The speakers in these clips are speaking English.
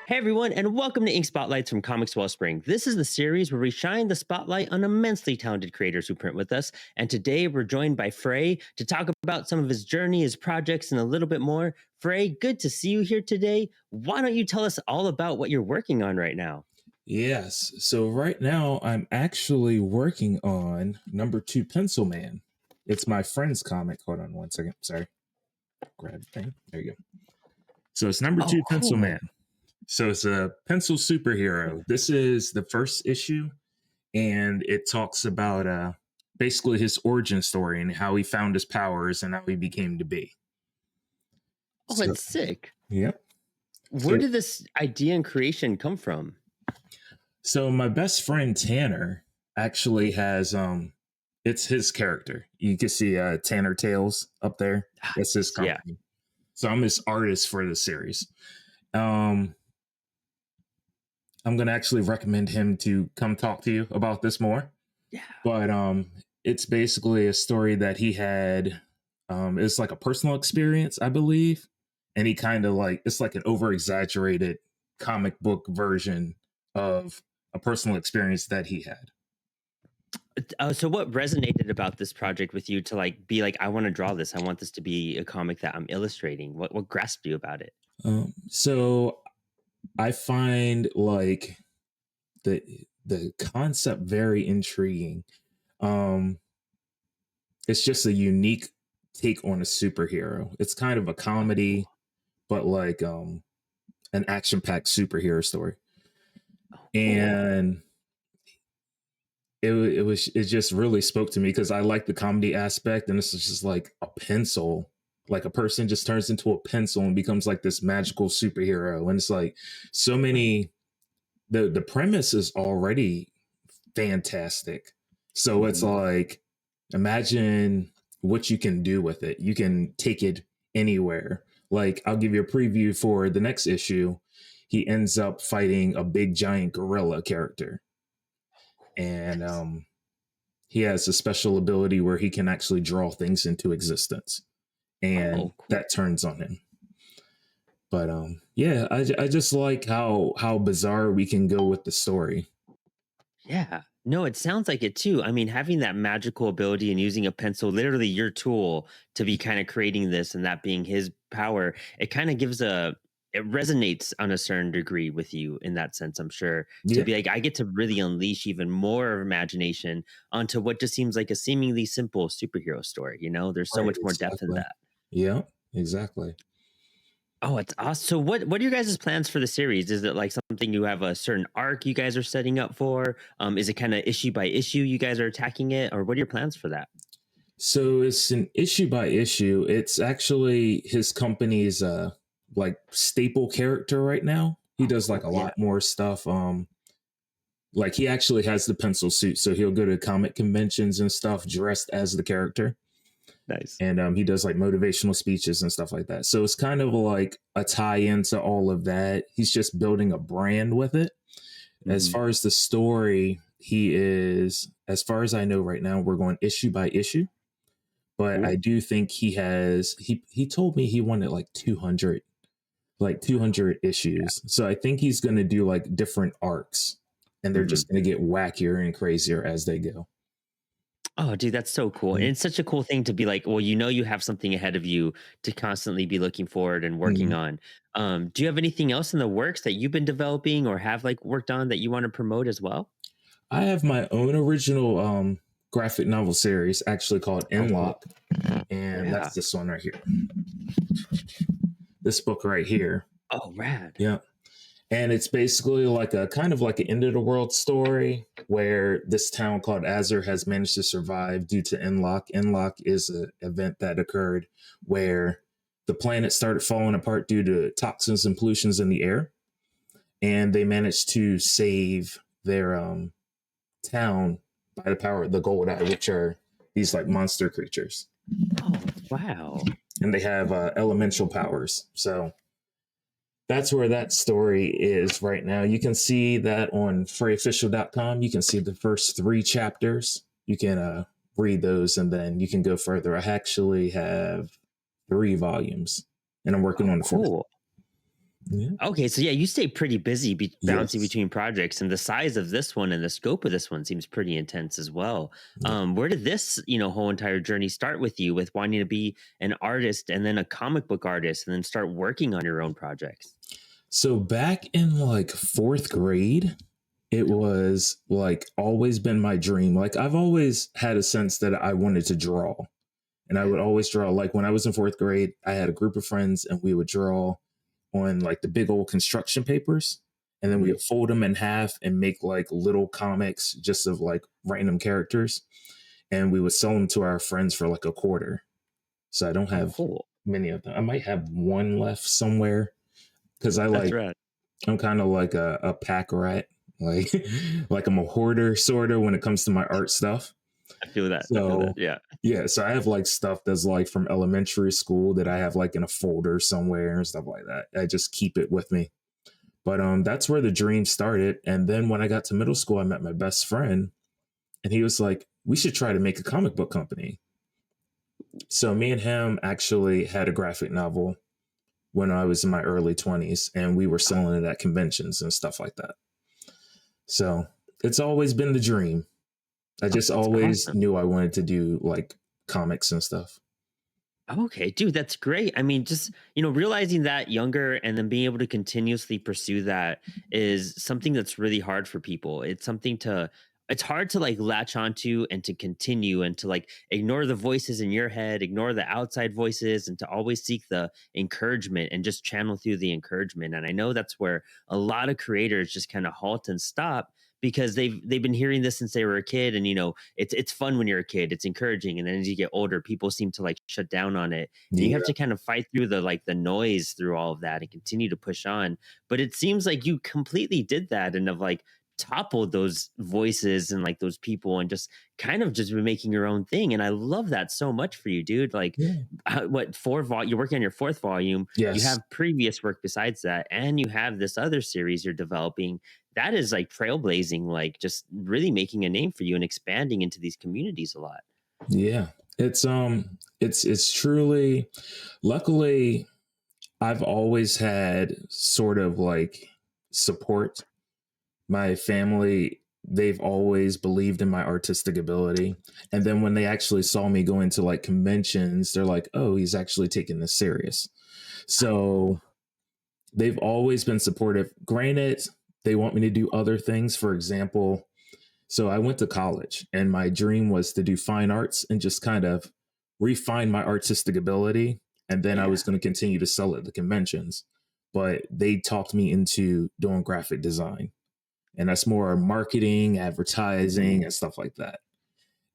Hey everyone, and welcome to Ink Spotlights from Comix Wellspring. This is the series where we shine the spotlight on immensely talented creators who print with us. And today we're joined by Frae to talk about some of his journey, his projects, and a little bit more. Frae, good to see you here today. Why don't you tell us all about what you're working on right now? Yes. So right now I'm actually working on number 2 Pencil Man. It's my friend's comic. Hold on one second. Sorry. Grab the thing. There you go. So it's number Oh, 2 Pencil cool. Man. So it's a pencil superhero. This is the first issue, and it talks about basically his origin story and how he found his powers and how he became to be. Oh, So it's sick. yeah. Where So did this idea and creation come from? So my best friend Tanner actually has it's his character. You can see Tanner Tales up there. That's his Yeah. company. So I'm his artist for the series. Um I'm gonna actually recommend him to come talk to you about this more. Yeah. But it's basically a story that he had. It's like a personal experience, I believe. And he kind of like it's like an over exaggerated comic book version of a personal experience that he had. So what resonated about this project with you to be like, I want to draw this. I want this to be a comic that I'm illustrating. What grasped you about it? So I find like the the concept very intriguing. Um, it's just a unique take on a superhero. It's kind of a comedy, but like an action packed superhero story, Oh, cool. and it just really spoke to me because I like the comedy aspect, and this is just like a pencil. Like a person just turns into a pencil and becomes like this magical superhero, and it's like so many the premise is already fantastic. So it's Mhm. like imagine what you can do with it. You can take it anywhere. Like I'll give you a preview for the next issue. He ends up fighting a big giant gorilla character. And Nice. he has a special ability where he can actually draw things into existence. And Oh, cool. that turns on him. But yeah, I just like how bizarre we can go with the story. Yeah. No, it sounds like it too. I mean, having that magical ability and using a pencil, literally your tool, to be kind of creating this and that being his power, it kind of gives it resonates on a certain degree with you in that sense, I'm sure. To Yeah. be like, I get to really unleash even more imagination onto what just seems like a seemingly simple superhero story. There's so Right, much more depth in exactly. that. Yeah, exactly. Oh, it's awesome. So what are you guys' plans for the series? Is it like something you have a certain arc you guys are setting up for? Is it kind of issue by issue you guys are attacking it, or what are your plans for that? So it's an issue by issue. It's actually his company's like staple character right now. He Oh, does like cool. a Yeah. lot more stuff. Like he actually has the pencil suit, so he'll go to comic conventions and stuff dressed as the character. Nice. And he does like motivational speeches and stuff like that. So it's kind of like a tie into all of that. He's just building a brand with it. As Hmm. far as the story, he is, as far as I know right now, we're going issue by issue. But I Cool. do think he told me he wanted like 200 issues. So I think he's going to do like different arcs, and they're Hmm. just going to get wackier and crazier as they go. Oh, dude, that's so cool. And Mhm. it's such a cool thing to be like, well, you have something ahead of you to constantly be looking forward and working Mhm. on. Do you have anything else in the works that you've been developing or have like worked on that you want to promote as well? I have my own original graphic novel series actually called Oh, cool. Endlocke, and Yeah. that's this one right here. This book right here. Oh, rad. Yeah. And it's basically like a kind of like an end of the world story where this town called Azur has managed to survive due to Endlocke. Endlocke is an event that occurred where the planet started falling apart due to toxins and pollutions in the air, and they managed to save their town by the power of the Gold Eye, which are these like monster creatures, Oh, wow. and they have elemental powers. So that's where that story is right now. You can see that on freeofficial.com. You can see the first 3 chapters. You can read those and then you can go further. I actually have 3 volumes and I'm working Oh, on the 4th. cool. Yeah. Okay, so yeah, you stay pretty busy bouncing Yes. between projects, and the size of this one and the scope of this one seems pretty intense as well. Yeah. Where did this, whole entire journey start with you, with wanting to be an artist and then a comic book artist, and then start working on your own projects? So back in like fourth grade, it was like always been my dream. Like I've always had a sense that I wanted to draw. And I would always draw. Like when I was in fourth grade, I had a group of friends and we would draw on like the big old construction papers. And then we Mhm. would fold them in half and make like little comics just of like random characters. And we would sell them to our friends for like a quarter. So I don't Oh, have cool. many of them. I might have one left somewhere because That's right. I'm kind of like a pack rat. Like like I'm a hoarder sort of when it comes to my art stuff. I feel that. I feel that. So Yeah. yeah, so I have like stuff that's like from elementary school that I have like in a folder somewhere and stuff like that. I just keep it with me. But that's where the dream started. And then when I got to middle school, I met my best friend and he was like, we should try to make a comic book company. So me and him actually had a graphic novel when I was in my early 20s and we were selling it at conventions and stuff like that. So it's always been the dream. I just That's always awesome. knew I wanted to do like comics and stuff. Okay, dude, that's great. I mean, just, realizing that younger and then being able to continuously pursue that is something that's really hard for people. It's hard to like latch onto and to continue and to like ignore the voices in your head, ignore the outside voices, and to always seek the encouragement and just channel through the encouragement. And I know that's where a lot of creators just kind of halt and stop because they've been hearing this since they were a kid, and it's fun when you're a kid, it's encouraging, and then as you get older people seem to like shut down on it, and you have Yeah. to kind of fight through the noise through all of that and continue to push on. But it seems like you completely did that and have like toppled those voices and like those people and just kind of just been making your own thing, and I love that so much for you, dude. Like, Yeah. what you're working on your fourth volume, you Yes. have previous work besides that, and you have this other series you're developing. That is like trailblazing, like just really making a name for you and expanding into these communities a lot. Yeah. It's truly luckily I've always had sort of like support. My family, they've always believed in my artistic ability. And then when they actually saw me going to like conventions, they're like, "Oh, he's actually taking this serious." So, they've always been supportive. Granted, they want me to do other things. For example, so I went to college and my dream was to do fine arts and just kind of refine my artistic ability. And then I was Yeah. going to continue to sell at the conventions. But they talked me into doing graphic design. And that's more marketing, advertising, and stuff like that.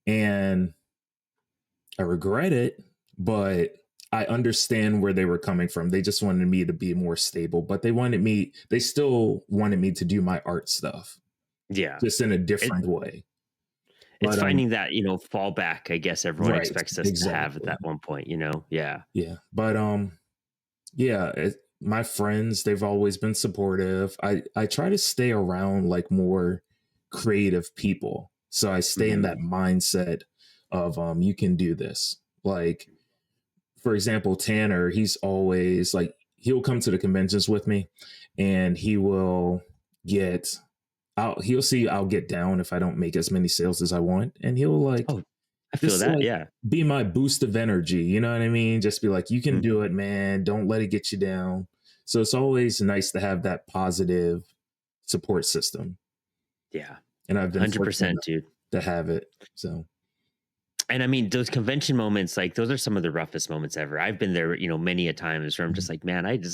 And I regret it, but I understand where they were coming from. They just wanted me to be more stable, but they still wanted me to do my art stuff, Yeah. just in a It different way. it's But finding that, fallback, I guess everyone right, expects us to have at exactly. that one point. Yeah. Yeah. But yeah, my friends, they've always been supportive. I try to stay around like more creative people. So I stay in that Mhm. mindset of you can do this. Like for example, Tanner, he's always like he'll come to the conventions with me and get he'll see I'll get down if I don't make as many sales as I want. And he'll like Oh, I feel just that, like yeah. be my boost of energy. You know what I mean? Just be like, you can Mhm. do it, man. Don't let it get you down. So it's always nice to have that positive support system. Yeah. And I've been fortunate 100%, enough dude. to have it. So And I mean, those convention moments, like those are some of the roughest moments ever. I've been there, many a times where I'm just mhm. like, man, I've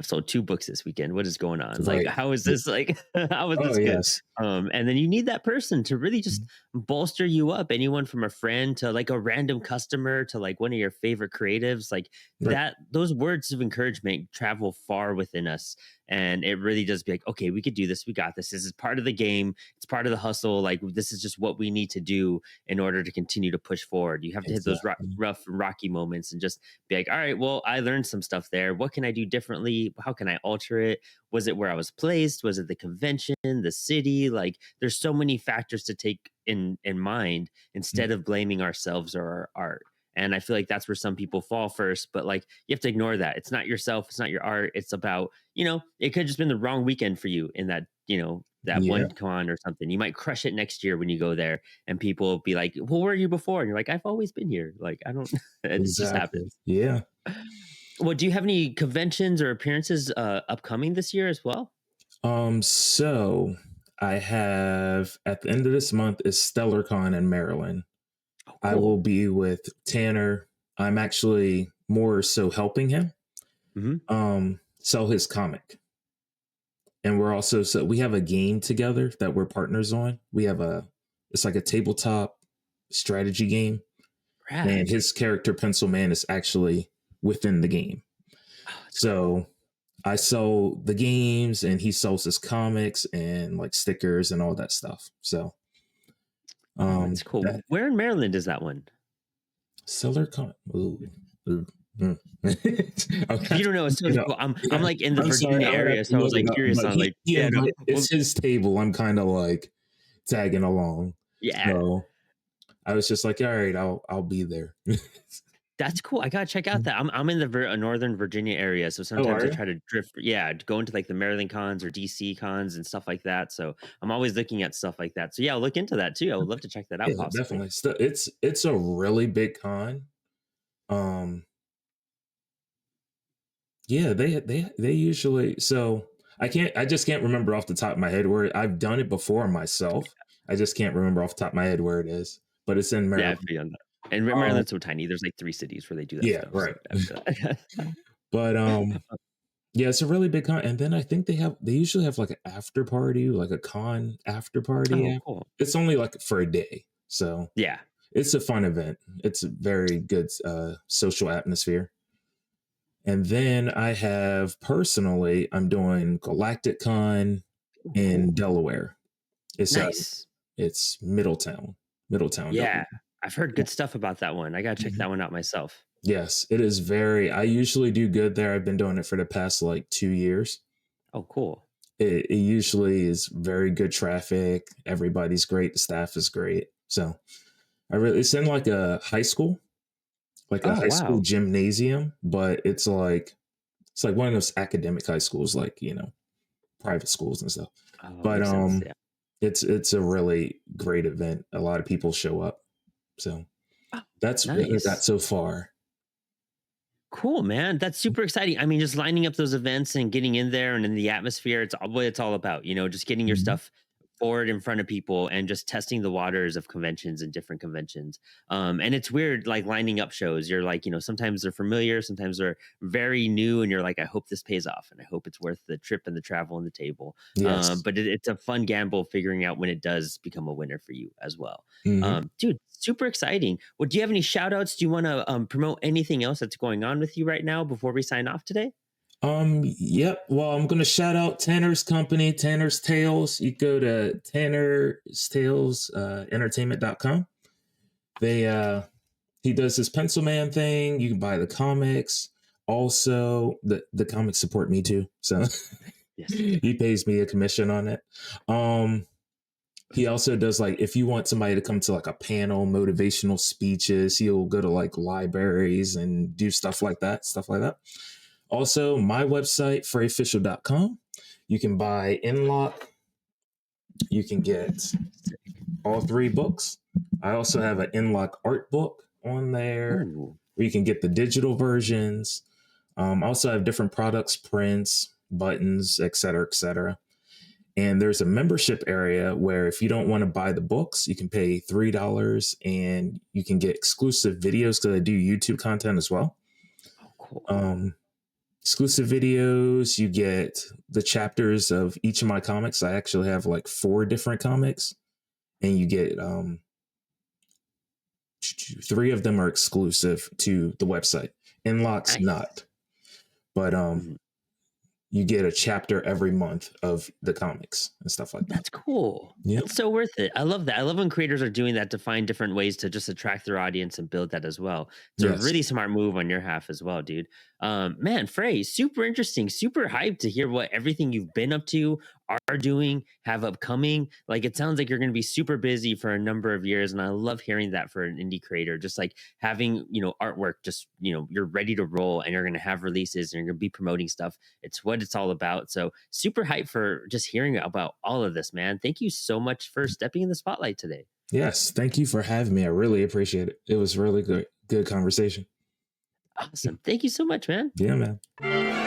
sold 2 books this weekend. What is going on? Like, Right. how is Yeah. this like, how is Oh this good? yes. And then you need that person to really just Mhm. bolster you up. Anyone from a friend to like a random customer to like one of your favorite creatives, like Right. those words of encouragement travel far within us. And it really does be like, okay, we could do this. We got this. This is part of the game. It's part of the hustle. Like, this is just what we need to do in order to continue to push forward. You have to hit those Exactly. rough, rocky moments and just be like, all right, well, I learned some stuff there. What can I do differently? How can I alter it? Was it where I was placed? Was it the convention, the city? Like, there's so many factors to take in mind instead of blaming ourselves or our art. And I feel like that's where some people fall first, but like you have to ignore that. It's not yourself, it's not your art. It's about, it could have just been the wrong weekend for you in that, that Yeah, one con or something. You might crush it next year when you go there and people will be like, well, where were you before? And you're like, I've always been here. Like, I don't, it just exactly. happens. Yeah. Well, do you have any conventions or appearances upcoming this year as well? So I have at the end of this month is StellarCon in Maryland. Oh, I will cool. be with Tanner. I'm actually more so helping him Hmm. sell his comic. And we're also so we have a game together that we're partners on. It's like a tabletop strategy game. And Rad. his character Pencil Man is actually within the game. Oh, that's cool. So I sell the games and he sells his comics and like stickers and all that stuff. So Oh, that's cool. that Where in Maryland is that one? seller con ooh. Mm. If Okay. you don't know, it's so You know, cool. I'm yeah. like in the I'm sorry, Virginia I would have area, to so I was look it like up. curious But on like, he yeah, no, invited well, it's his table. I'm kind of like tagging along. yeah, So I was just like, all right, I'll be there. that's cool. I gotta check out that. I'm in the Northern Virginia area, so Oh, sometimes are I you? try to drift, yeah, to go into like the Maryland cons or DC cons and stuff like that. So I'm always looking at stuff like that. So yeah, I'll look into that too. I would love to check that out Yeah, possibly. definitely. It's a really big con. Um, yeah, they usually so I just can't remember off the top of my head where I've done it before myself. I just can't remember off the top of my head where it is, but it's in Yeah, I Maryland. feel you on that. And Um, Maryland's so tiny. There's like 3 cities where they do that yeah, stuff. So right. I feel that. But yeah, it's a really big con, and then I think they usually have like an after party, like a con after party. Oh, cool. It's only like for a day, so Yeah. it's a fun event. It's a very good social atmosphere. And then I have personally, I'm doing Galactic Con Oh, in cool. Delaware. It's Nice. it's Middletown, Yeah. Delaware. I've heard Yeah. good stuff about that one. I gotta check Mhm. that one out myself. Yes, it is very. I usually do good there. I've been doing it for the past like 2 years. Oh, cool. It usually is very good traffic. Everybody's great. The staff is great. So it's in like a Oh, high school wow. gymnasium, but it's like one of those academic high schools, like private schools and stuff. Oh, But makes sense. Yeah. it's a really great event. A lot of people show up. So Oh, that's what I got nice. so far. Cool, man. That's super exciting. I mean, just lining up those events and getting in there and in the atmosphere, it's all what it's all about, just getting your Mhm. stuff forward in front of people and just testing the waters of conventions and different conventions. And it's weird, like lining up shows. You're like, sometimes they're familiar, sometimes they're very new, and you're like, I hope this pays off and I hope it's worth the trip and the travel and the table. Yes. But it's a fun gamble figuring out when it does become a winner for you as well. Hmm. Dude, super exciting. Well, do you have any shout outs? Do you want to promote anything else that's going on with you right now before we sign off today? Yep. Well, I'm gonna shout out Tanner's company, Tanner's Tales. You go to Tanner's Tales entertainment.com. They he does his pencil man thing. You can buy the comics. Also, the comics support me too. So Yes. he pays me a commission on it. Um he also does like if you want somebody to come to like a panel, motivational speeches, he'll go to like libraries and do stuff like that. Also, my website, freeofficial.com. You can buy Endlocke. You can get all 3 books. I also have an Endlocke art book on there Ooh, where you can get the digital versions. I also have different products, prints, buttons, etc., etc. And there's a membership area where if you don't want to buy the books, you can pay $3 and you can get exclusive videos because I do YouTube content as well. oh, cool. Um, Exclusive videos, you get the chapters of each of my comics. I actually have like 4 different comics, and you get 3 of them are exclusive to the website. Inlock's Nice. not, but Mhm. you get a chapter every month of the comics and stuff like that. That's cool. Yep. That's so worth it. I love that. I love when creators are doing that to find different ways to just attract their audience and build that as well. It's a Yes. really smart move on your half as well, dude. Man, Frey, super interesting, super hyped to hear what everything you've been up to, are doing, have upcoming. Like it sounds like you're going to be super busy for a number of years, and I love hearing that for an indie creator. Just like having artwork, just you're ready to roll, and you're going to have releases, and you're going to be promoting stuff. It's what it's all about. So super hyped for just hearing about all of this, man. Thank you so much for stepping in the spotlight today. Yes, thank you for having me. I really appreciate it. It was really good conversation. Awesome. Thank you so much, man. Yeah, man.